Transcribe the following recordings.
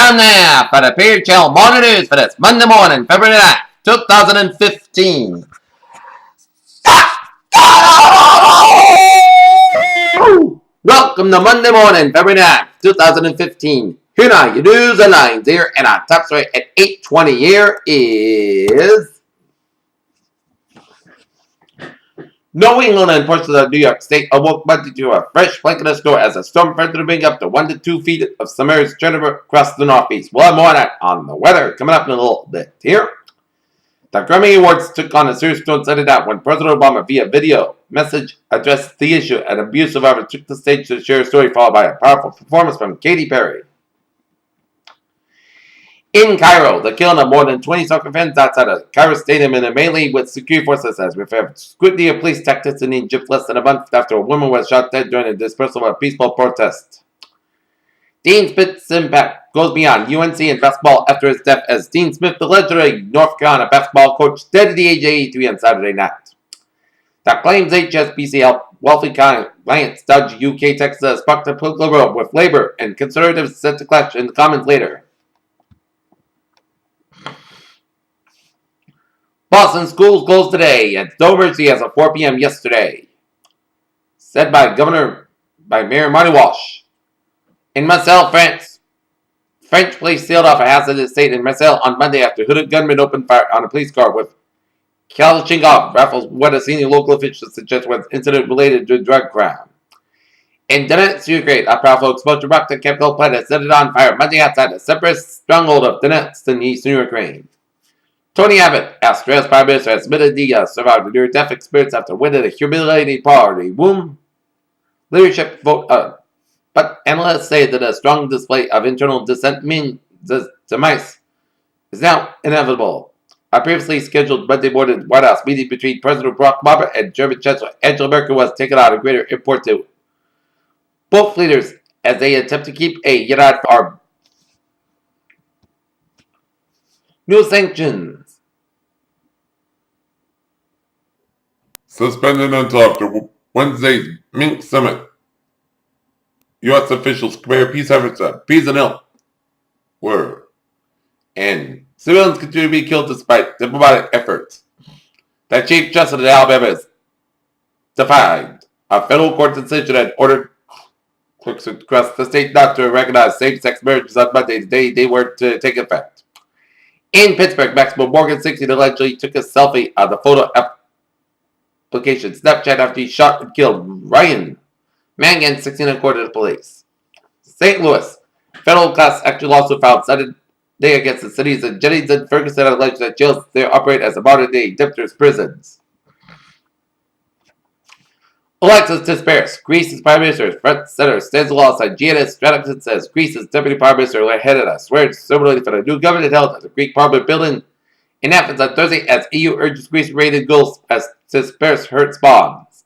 time now for the Peer Channel Morning News for this Monday morning, February 9th, 2015. Welcome to Monday morning, February 9th, 2015. Here now, your news and lines here, and our top story at 8:20 here is New England and portions of New York State awoke Monday to a fresh blanket of snow as a storm threatened to bring up to 1 to 2 feet of submerged Jennifer across the Northeast. We'll have more on the weather coming up in a little bit here. The Grammy Awards took on a serious tone Sunday night when President Obama, via video message, addressed the issue. An abuse survivor took the stage to share a story, followed by a powerful performance from Katy Perry. In Cairo, the killing of more than 20 soccer fans outside of Cairo Stadium in a melee with security forces has referred scrutiny of police tactics in Egypt less than a month after a woman was shot dead during the dispersal of a peaceful protest. Dean Smith's impact goes beyond UNC and basketball after his death, as Dean Smith, the legendary North Carolina basketball coach, dead at the age of 83 on Saturday night. That claims HSBC helped wealthy clients dodge UK taxes sparked a political row with Labour and Conservatives set to clash in the Commons later. Boston schools closed today and no emergency as of 4 p.m. yesterday. Said by Mayor Marty Walsh. In Marseille, France, French police sealed off a house in the state in Marseille on Monday after hooded gunmen opened fire on a police car with Kalashnikov rifles. What a senior local official suggests was incident related to a drug crime. In Donetsk, Ukraine, a powerful explosion rocked the chemical plant and set it on fire Monday outside a separatist stronghold of Donetsk in eastern Ukraine. Tony Abbott, Australia's Prime Minister, has admitted he survived a near-death experience after winning a humiliating party leadership vote. But analysts say that a strong display of internal demise is now inevitable. A previously scheduled Monday morning White House meeting between President Barack Obama and German Chancellor Angela Merkel was taken out of greater import to both leaders as they attempt to keep a united arm. New sanctions. Suspended until after Wednesday's Minsk summit. U.S. officials compare peace efforts to peace and ill. And civilians continue to be killed despite diplomatic efforts. The Chief Justice of Alabama has defied a federal court decision and ordered clerks across the state not to recognize same-sex marriages on Monday, the day they were to take effect. In Pittsburgh, Maxwell Morgan, 16, allegedly took a selfie on the photo application Snapchat after he shot and killed Ryan Mangan, 16, according to police. St. Louis, federal class action lawsuit filed Sunday against the cities of Jennings and Ferguson alleged that jails there operate as a modern-day debtors' prisons. Alexis Tsipras, Greece's Prime Minister's front center, stands alongside Giannis Stratos, says Greece's Deputy Prime Minister headed a swearing ceremony for the new government held at the Greek Parliament building in Athens on Thursday as EU urges Greece rated goals as Tsipras hurts bonds.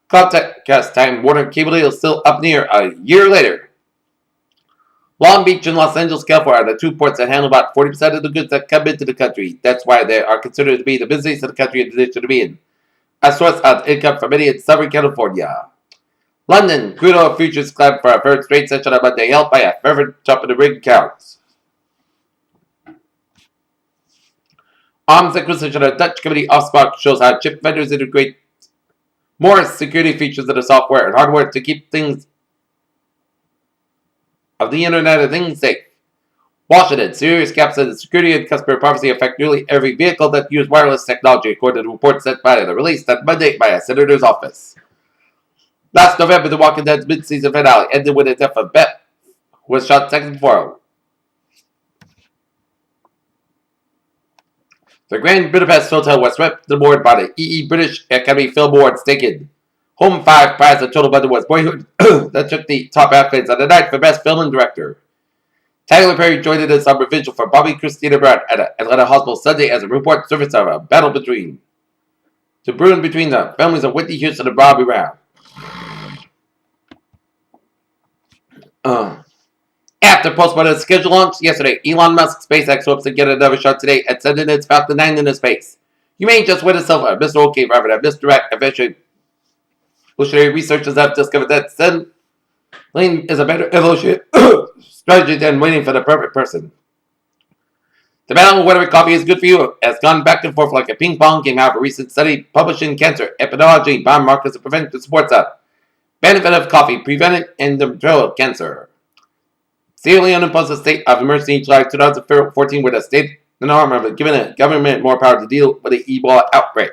Comcast Time Warner cable deal is still up near a year later. Long Beach and Los Angeles, California are the two ports that handle about 40% of the goods that come into the country. That's why they are considered to be the busiest in the country in addition to being a source of income for many in Southern California. London, crude oil futures climbed for a third straight session on Monday, helped by a fervent jump in the rig counts. Arms acquisition of Dutch company Offspark shows how chip vendors integrate more security features in the software and hardware to keep things of the Internet of Things safe. Washington, serious gaps in the security and customer privacy affect nearly every vehicle that uses wireless technology, according to reports sent by the release on Monday by a senator's office. Last November, The Walking Dead's mid-season finale ended with the death of Beth, who was shot seconds before. The Grand Budapest Hotel was swept to the board by the British Academy Film Awards, taken home 5 prizes. The total budget was Boyhood that took the top accolades on the night for Best Film and Director. Tyler Perry joined in as summer vigil for Bobby Christina Brown at an Atlanta hospital Sunday as a report surfaced of a battle between the families of Whitney Houston and Bobby Brown. After postponing its scheduled launch yesterday, Elon Musk's SpaceX hopes to get another shot today at sending its Falcon 9 into space. You may just win a silver, Mr. OK, rather than Mr. Rat. Eventually, researchers have discovered that Lean is a better evolution strategy than waiting for the perfect person. The battle of whether coffee is good for you has gone back and forth like a ping pong game. However, a recent study published in Cancer Epidemiology biomarkers to prevent supports a benefit of coffee prevented endometrial cancer. Sierra Leone imposed a state of emergency in July 2014 with a state the norm of giving the government more power to deal with the Ebola outbreak.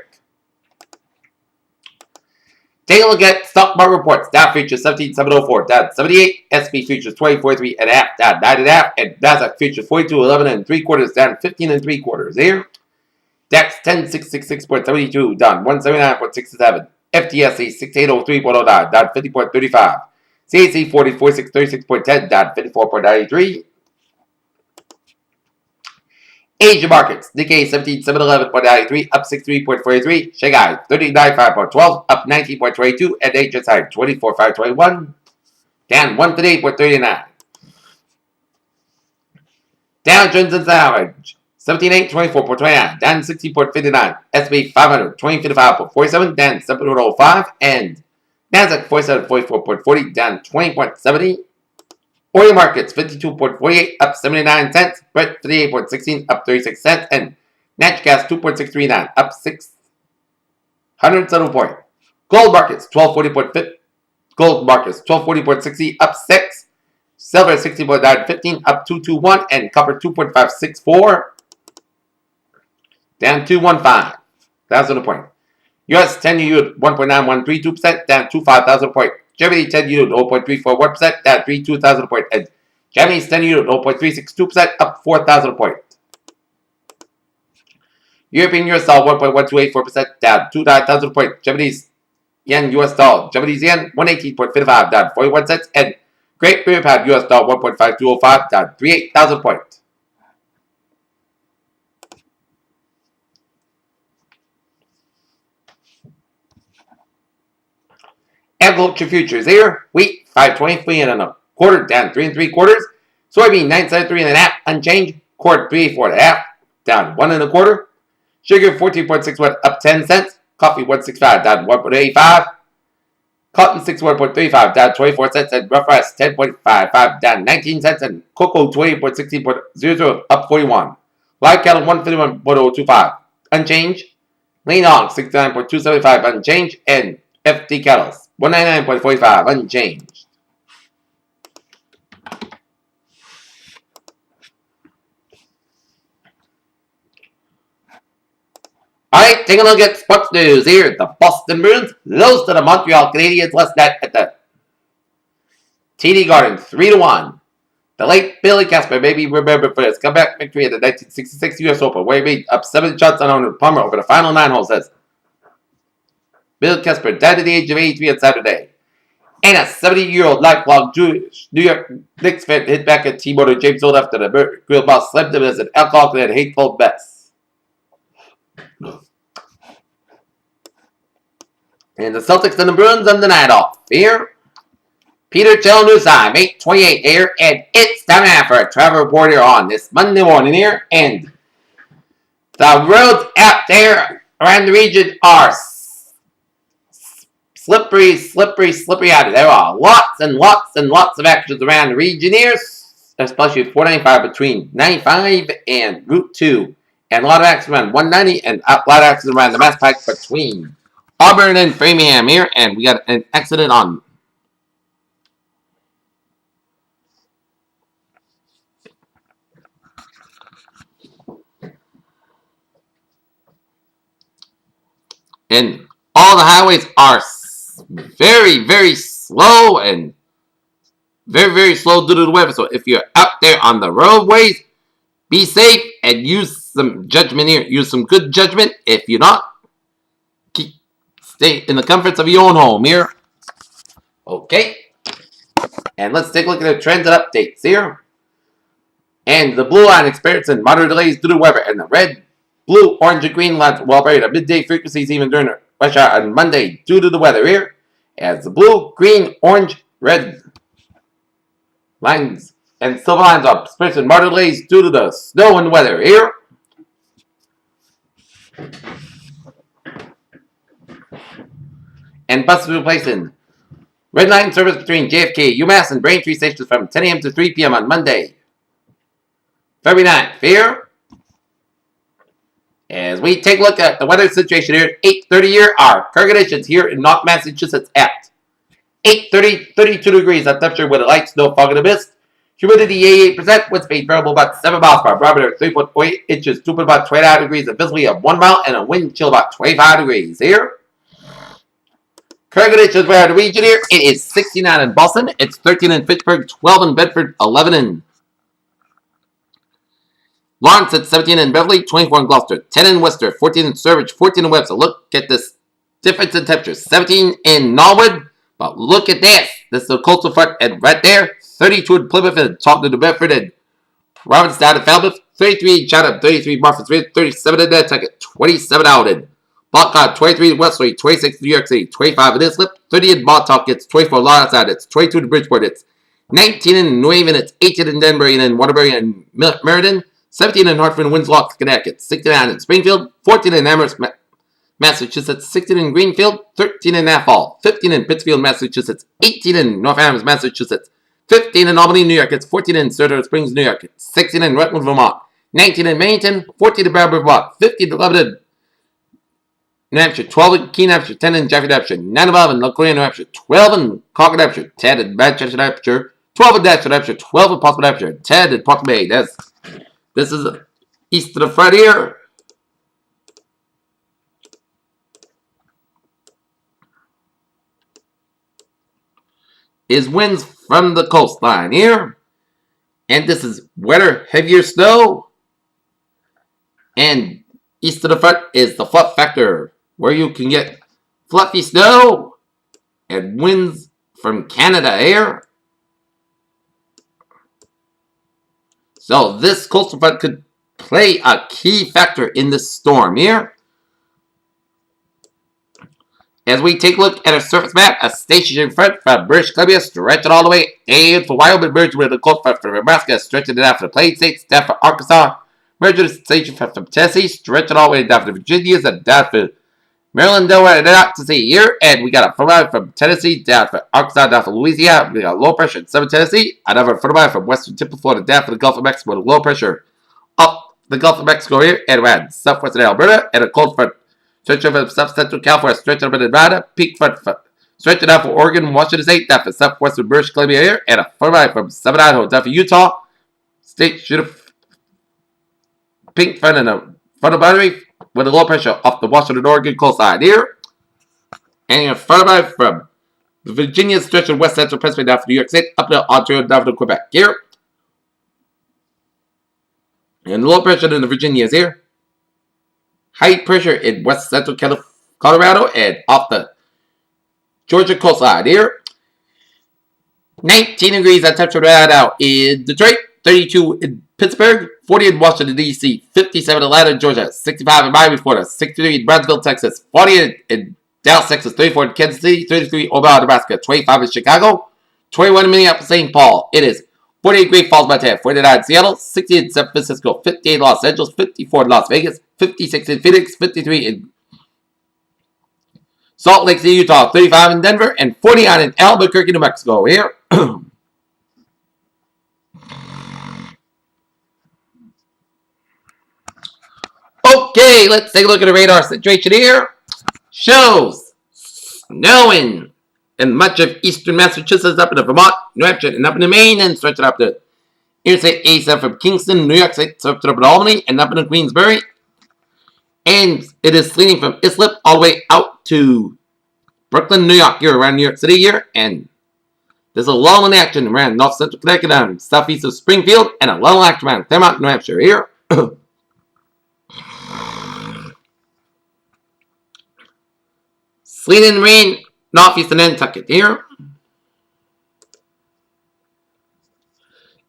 Take a look at stock market reports. Dow futures 17,704, Dow 78, SP futures 2043 and a half, down 9 and a half, and Nasdaq futures 4211 and 3/4, down 15 and 3/4. Here, DAX 10666.72, down 179.67. FTSE 6803.09, down 50.35. CAC 44636.10, down 54.93. Asia markets, Nikkei 17711.93, up 63.43, Shanghai 395.12, up 19.22, and HSI 24521, down 138.39. Dow Jones and Salvage 17824.29, down 60.59, S&P 500 2055.47, down 7.05, and Nasdaq 4744.40, down 20.70. Oil markets 52.48, up 79 cents. Brent 38.16, up 36 cents. And natural gas 2.639, up 607 point. Gold markets 1240.60, up 6. Silver 60.915, up 221, and copper 2.564, down 215. 1,000 point. US 10 yield 1.9132%, down 25,000 point. Germany 10 yield 0.341%, down 32,000 point. And Japanese 10 yield 0.362%, up 4,000 point. European US dollar 1.1284%, down 29,000 point. Japanese yen US dollar. Japanese yen 118.55, down 41 cents. And Great Britain pound US dollar 1.5205, down 38,000 point. Agriculture futures here. Wheat 523 and a quarter, down 3 3/4. Soybean 973 and a half, unchanged. Corn 384 and a half, down 1 1/4. Sugar 14.61, up 10 cents. Coffee 165, down 1.85. Cotton 61.35, down 24 cents. And rough rice 10.55, down 19 cents. And cocoa 20.16.00, up 41. Live cattle 151.025, unchanged. Lean hog 69.275, unchanged. And FD cattle 199.45, unchanged. Alright, take a look at sports news here. The Boston Bruins lose to the Montreal Canadiens last night at the TD Garden 3-1. The late Billy Casper may be remembered for his comeback victory at the 1966 US Open, where he made up 7 shots on Arnold Palmer over the final 9 holes. Says Bill Casper died at the age of 83 on Saturday. And a 70-year-old lifelong Jewish New York Knicks fan hit back at T-Motor James Old after the grill boss slammed him as an alcoholic and hateful mess. And the Celtics and the Bruins on the night off. Here, Peter Chelnusheim, 8:28 here, and it's time now for a travel report here on this Monday morning here. And the roads out there around the region are slippery out. There are lots and lots and lots of actions around the region here, especially 495 between 95 and Route 2. And a lot of actions around 190 and a lot of actions around the Mass Pike between Auburn and Framingham here. And we got an accident on and all the highways are very, very slow and very, very slow due to the weather. So if you're out there on the roadways, be safe and use some judgment here. Use some good judgment. If you're not, stay in the comforts of your own home here. Okay. And let's take a look at the trends and updates here. And the blue line experiencing moderate delays due to weather, and the red, blue, orange, and green lines will operate at midday frequencies even during rush hour on Monday due to the weather here. As the blue, green, orange, red lines and silver lines are experiencing moderate delays due to the snow and weather here. And buses replacing Red line service between JFK, UMass, and Braintree stations from 10 a.m. to 3 p.m. on Monday, February 9th. Here, as we take a look at the weather situation here at 8:30 here, our current conditions here in North Massachusetts at 8:30, 32 degrees at temperature with a light snow, fog, and a mist. Humidity 88%, wind speed variable about 7 miles per hour, barometer 3.8 inches, dew point about 29 degrees, a visibility of 1 mile, and a wind chill about 25 degrees here. Current conditions for the region here, it is 69 in Boston, it's 13 in Pittsburgh, 12 in Bedford, 11 in Lawrence, it's 17 in Beverly, 24 in Gloucester, 10 in Worcester, 14 in Sturbridge, 14 in Webster. Look at this difference in temperature, 17 in Norwood, but look at this. This is the coastal front, and right there, 32 in Plymouth, and talking to Bedford, and Provincetown and Falmouth, 33 in Chatham, 33 in Martha's 37 in Nantucket, 27 out in Buckeye, 23 in Wesley, 26 in New York City, 25 in Islip, 30 in Montauk, it's 24 in Long Island, it's 22 in Bridgeport, it's 19 in New Haven, it's 18 in Danbury, and in Waterbury and Meriden, 17 in Hartford and Winslow, Connecticut, 69 in Springfield, 14 in Amherst, Massachusetts, 16 in Greenfield, 13 in Athol, 15 in Pittsfield, Massachusetts, 18 in North Amherst, Massachusetts, 15 in Albany, New York, it's 14 in Silver Springs, New York, 16 in Rutland, Vermont, 19 in Bennington, 14 in Brattleboro, Vermont, 15 in Lebanon, New Hampshire, 12 in Keene, New Hampshire, 10 in Jaffrey, New Hampshire, 9 in Belvin, Laconia, New Hampshire, 12 in Concord, New Hampshire, 10 in Manchester, New Hampshire, 12 in Nashville, New Hampshire, 12 in Portsmouth, New Hampshire, 10 in Portland, Maine. This is east of the front here. Is winds from the coastline here. And this is wetter, heavier snow. And east of the front is the fluff factor, where you can get fluffy snow and winds from Canada here. So this coastal front could play a key factor in this storm here. As we take a look at a surface map, a stationary front from British Columbia stretching all the way in for Wyoming, merging with the coast front from Nebraska, stretching it out for the Plains States, down for Arkansas, merging with the station front from Tennessee, stretching all the way down for the Virginias, and down for Maryland, Delaware, and out to sea here. And we got a front from Tennessee, down for Arkansas, down for Louisiana. We got low pressure in southern Tennessee, another front from western tip of Florida, down for the Gulf of Mexico, with low pressure up the Gulf of Mexico here, and around southwestern Alberta, and a cold front stretching over south central California, stretching up in Nevada, peak front stretching out for Oregon, Washington State, down for southwestern British Columbia here, and a front from southern Idaho, down for Utah State, shoot a pink front and a frontal boundary with a low pressure off the Washington, Oregon coastline here, and a front from Virginia, stretching west central Pennsylvania, down for New York State, up to Ontario, down to Quebec here. And low pressure in the Virginias here. High pressure in west central Colorado and off the Georgia coastline here. 19 degrees at temperature right now in Detroit, 32 in Pittsburgh, 40 in Washington, D.C., 57 in Atlanta, Georgia, 65 in Miami, Florida, 63 in Brownsville, Texas, 40 in Dallas, Texas, 34 in Kansas City, 33 in Omaha, Nebraska, 25 in Chicago, 21 in Minneapolis, St. Paul. It is 48 in Great Falls, Montana, 49 in Seattle, 60 in San Francisco, 58 in Los Angeles, 54 in Las Vegas, 56 in Phoenix, 53 in Salt Lake City, Utah, 35 in Denver, and 49 in Albuquerque, New Mexico. Here. Okay, let's take a look at the radar situation here. Shows snowing in much of eastern Massachusetts, up into Vermont, New Hampshire, and up into Maine, and stretching up to Interstate 87 from Kingston, New York State, stretching up to Albany, and up into Queensbury. And it is sleeting from Islip all the way out to Brooklyn, New York, here around New York City here. And there's a lull in action around north central Connecticut and southeast of Springfield, and a lull in action around Claremont, New Hampshire here. Sleet and rain, northeastern Nantucket here.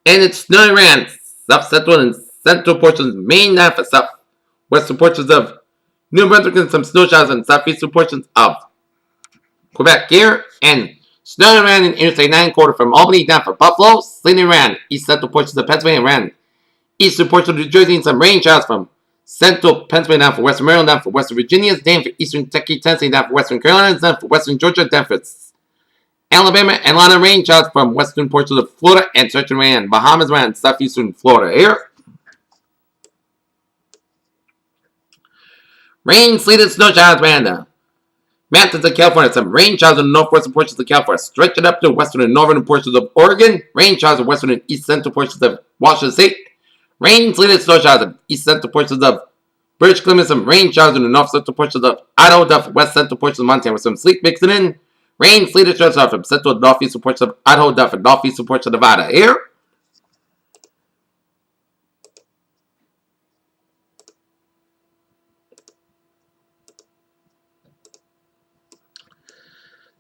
And it's snowing around south central and central portions of Maine, down for southwestern portions of New Brunswick, and some snow showers in southeastern portions of Quebec here. And snowing around in Interstate 9 quarter from Albany down for Buffalo. Sleeting around east central portions of Pennsylvania, around eastern portions of New Jersey, and some rain showers from central Pennsylvania down for western Maryland, down for western Virginia, down for eastern Kentucky, Tennessee, down for western Carolina, down for western Georgia, down for Alabama, and a lot of rain showers from western portions of Florida and stretching around Bahamas around southeastern Florida. Here. Rain, sleet, and snow showers around the mountains of California. Some rain showers in the northwestern portions of California, stretching up to western and northern portions of Oregon. Rain showers in western and east central portions of Washington State. Rain, sleet, and snow showers in east central portions of British Columbia. Some rain showers in the north central portions of Idaho, the west central portions of Montana with some sleet mixing in. Rain, sleet, and snow showers from central and northeastern portions of Idaho, the northeastern portions of Nevada. Here.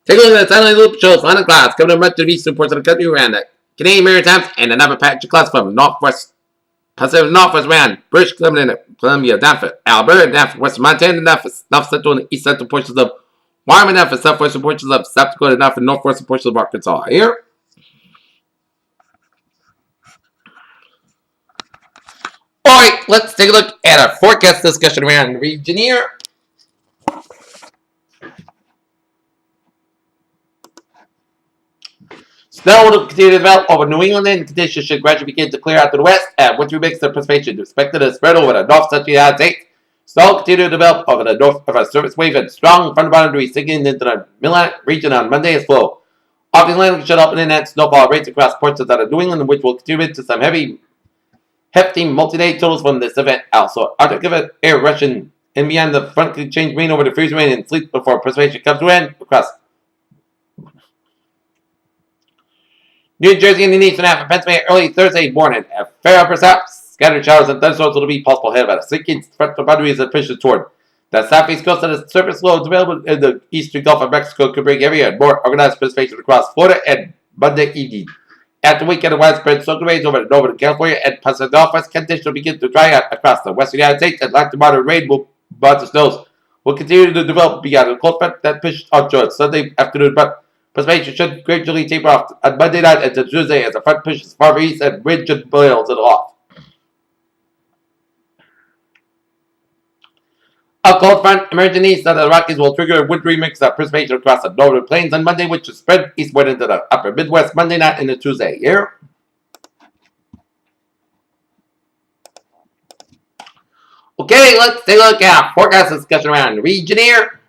Take a look at the Sunlight Loop shows line of clouds coming to much of the eastern ports of the country around the Canadian Maritimes and another patch of clouds from northwest Pacific Northwest around British Columbia, down for Alberta, down for western Montana, down for north central and east central portions of Wyoming, down for southwestern portions of South Dakota, down for northwestern portions of Arkansas. Here. Alright, let's take a look at our forecast discussion around the region here. Snow will continue to develop over New England, and conditions should gradually begin to clear out to the west, and winter mix of precipitation expected to spread over the north central United States. Snow will continue to develop over the north of a surface wave and strong front boundary sinking into the Mid-Atlantic region on Monday as well. Off the Atlantic should open in and snowfall rates across portions of New England, which will contribute to some hefty multi-day totals from this event. Also, Arctic air rushing in beyond the front could change rain over the freezing rain and sleet before precipitation comes to an end across New Jersey and the eastern half of Pennsylvania early Thursday morning. A fair upper south, scattered showers and thunderstorms will be possible ahead of us. Sinking frontal boundaries that pushes toward the southeast coast of the surface lows available in the eastern Gulf of Mexico could bring heavier and more organized precipitation across Florida and Monday evening. After weekend, a widespread soaking rains over northern California and Pacific Northwest, conditions will begin to dry out across the western United States, and light to moderate rain will brought the snows will continue to develop beyond the cold front that pushed onshore Sunday afternoon, but precipitation should gradually taper off on Monday night into Tuesday as the front pushes farther east and wind should boil to the off. A cold front emerging east of the Rockies will trigger a wintry mix of precipitation across the northern plains on Monday, which will spread eastward into the upper Midwest Monday night into Tuesday. Here. Okay, let's take a look at forecast discussion around the region here.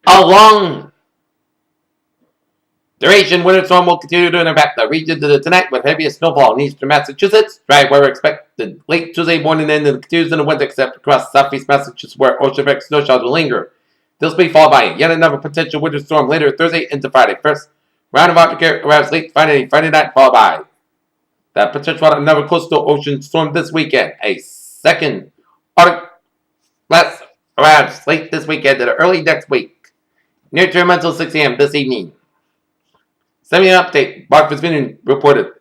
A long duration winter storm will continue to impact the region tonight with heaviest snowfall in eastern Massachusetts. Dry weather expected late Tuesday morning and continues in the winter except across southeast Massachusetts where ocean-effect snow showers will linger. This will be followed by yet another potential winter storm later Thursday into Friday. First round of Arctic air arrives late Friday night, followed by that potential another coastal ocean storm this weekend. A second Arctic blast arrives late this weekend and early next week. Near term until 6 a.m. this evening. Send me an update. Mark Fitzgibbon reported.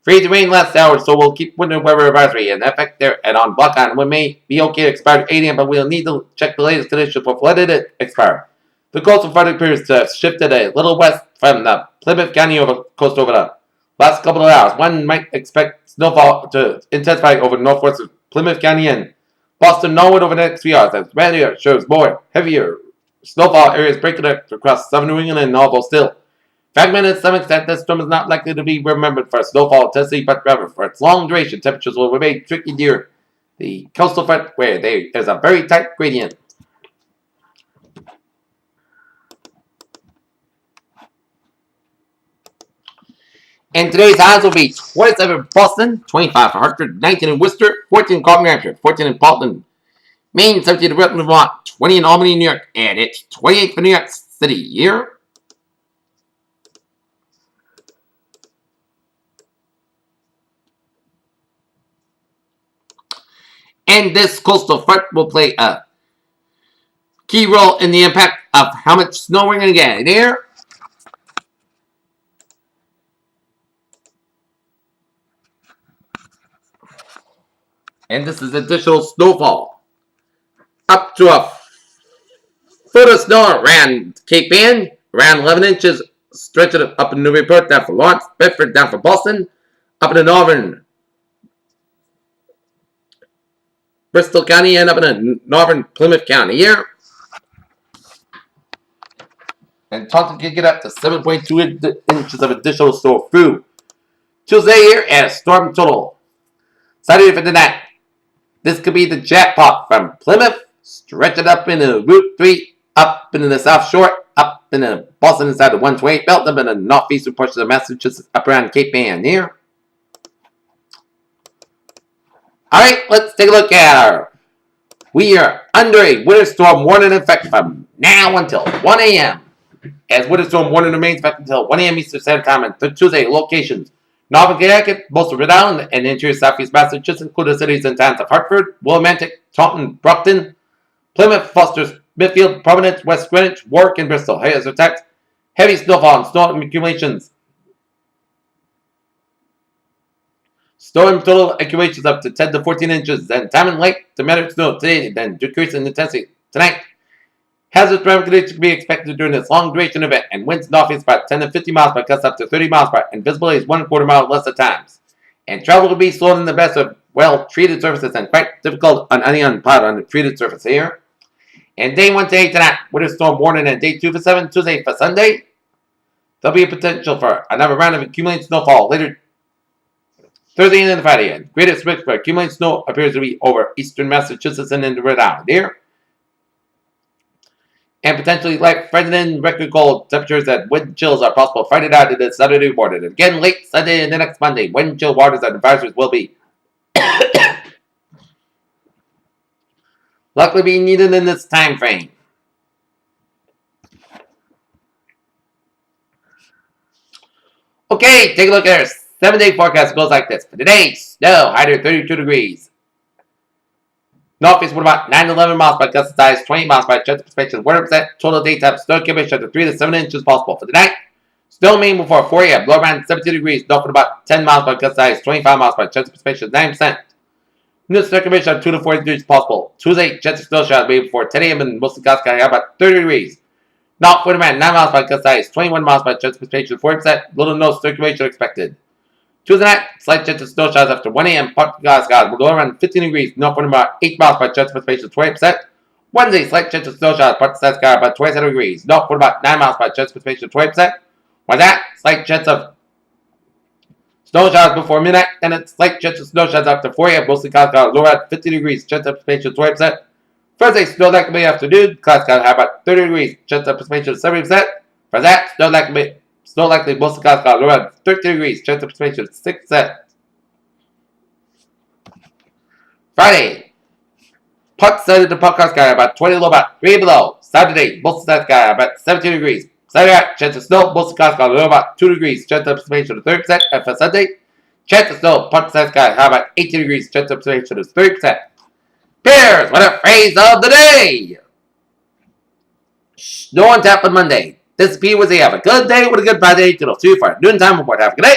Freezing rain last hour, so we'll keep winter weather advisory in effect there and on block on. We may be okay to expire at 8 a.m., but we'll need to check the latest conditions before letting it expire. The coastal front appears to have shifted a little west from the Plymouth County coast over the last couple of hours. One might expect snowfall to intensify over northwest of Plymouth County and Boston Norwood over the next few hours. As weather shows more heavier snowfall areas breaking up across southern New England and although still fragmented to some extent, this storm is not likely to be remembered for snowfall intensity, but rather for its long duration. Temperatures will remain tricky near the coastal front where there's a very tight gradient. And today's highs will be 27 in Boston, 25 for Hartford, 19 in Worcester, 14 in Carleton, New Hampshire, 14 in Portland, Maine, 17 in Brooklyn, Vermont, 20 in Albany, New York, and it's 28 for New York City here. And this coastal front will play a key role in the impact of how much snow we're going to get here. And this is additional snowfall. Up to a foot of snow around Cape Ann, around 11 inches stretching up in Newburyport, down for Lawrence, Bedford, down for Boston, up in the northern Bristol County and up in northern Plymouth County here. And Taunton can get up to 7.2 inches of additional snow through Tuesday here and a storm total. Saturday for tonight. This could be the jackpot from Plymouth, stretching up into Route 3, up into the South Shore, up into Boston inside the 128 belt, up in the northeastern portion of Massachusetts, up around Cape Ann here. Alright, let's take a look at her. We are under a winter storm warning in effect from now until 1 a.m. As winter storm warning remains in effect until 1 a.m. Eastern Standard Time on Tuesday, locations Northern Connecticut, most of Rhode Island, and interior southeast Massachusetts, including cities and towns of Hartford, Willimantic, Taunton, Brockton, Plymouth, Foster, Smithfield, Providence, West Greenwich, Warwick, and Bristol. Hazards of text, heavy snowfall and snow accumulations. Storm total accumulations up to 10 to 14 inches, then time and length to moderate snow today, then decrease in intensity tonight. Hazardous weather conditions can be expected during this long duration event, and winds northeast about 10 to 50 miles per gusts up to 30 miles per hour, and visibility is 1/4 mile less at times. And travel will be slow in the best of well-treated surfaces and quite difficult on any unplowed on the treated surface here. And day 1 to 8 tonight, winter storm warning, and day 2 for 7, Tuesday for Sunday. There'll be a potential for another round of accumulated snowfall later Thursday and Friday. And greatest risk for accumulated snow appears to be over eastern Massachusetts and into Rhode Island here. And potentially life-threatening record cold temperatures and wind chills are possible Friday night and Saturday morning. And again, late Sunday and the next Monday, wind chill waters and advisories will be likely be needed in this time frame. Okay, take a look at our 7-day forecast. It goes like this. For today, snow, high to 32 degrees. Northeast wind about 9 to 11 miles by gust size, 20 miles by chance of precipitation, 100% total daytime snow accumulation of 3 to 7 inches possible. For the night, snow mean before 4 a.m. Low around 17 degrees. North wind about 10 miles by gust size, 25 miles by chance of precipitation, 9%. New snow accumulation of 2 to 4 degrees possible. Tuesday, chance of snow showers maybe before 10 a.m. and mostly gust high about 30 degrees. North wind around 9 miles by gust size, 21 miles by chance of precipitation, 40%. Little no circulation expected. Tuesday night, slight chance of snow showers after 1 a.m. Part skies will go around 15 degrees. North wind about 8 miles by chance of precipitation, 20%. Wednesday, slight chance of snow showers. Part skies about 27 degrees. North wind about 9 miles by chance of precipitation, 20%. With that, slight chance of snow showers before midnight. Then it's slight chance of snow showers after 4 a.m. Mostly clouds low at 50 degrees. Chance of precipitation, 20%. Thursday, snow likely afternoon. Clouds about 30 degrees. Chance of precipitation, 70%. For that, snow likely mostly clouds around 30 degrees. Chance of precipitation 6%. Friday, part side of the podcast sky about 20 low, about 3 below. Saturday, mostly clouds sky about 17 degrees. Saturday, chance of snow, mostly clouds low, about 2 degrees. Chance of precipitation 30%. And for Sunday, chance of snow, part side sky about 18 degrees. Chance of precipitation is 30%. Here's what a phrase of the day. Snow on tap on Monday. This is P. Wizzy. Have a good day with a good Friday. It'll see you for a noontime report. Have a good day.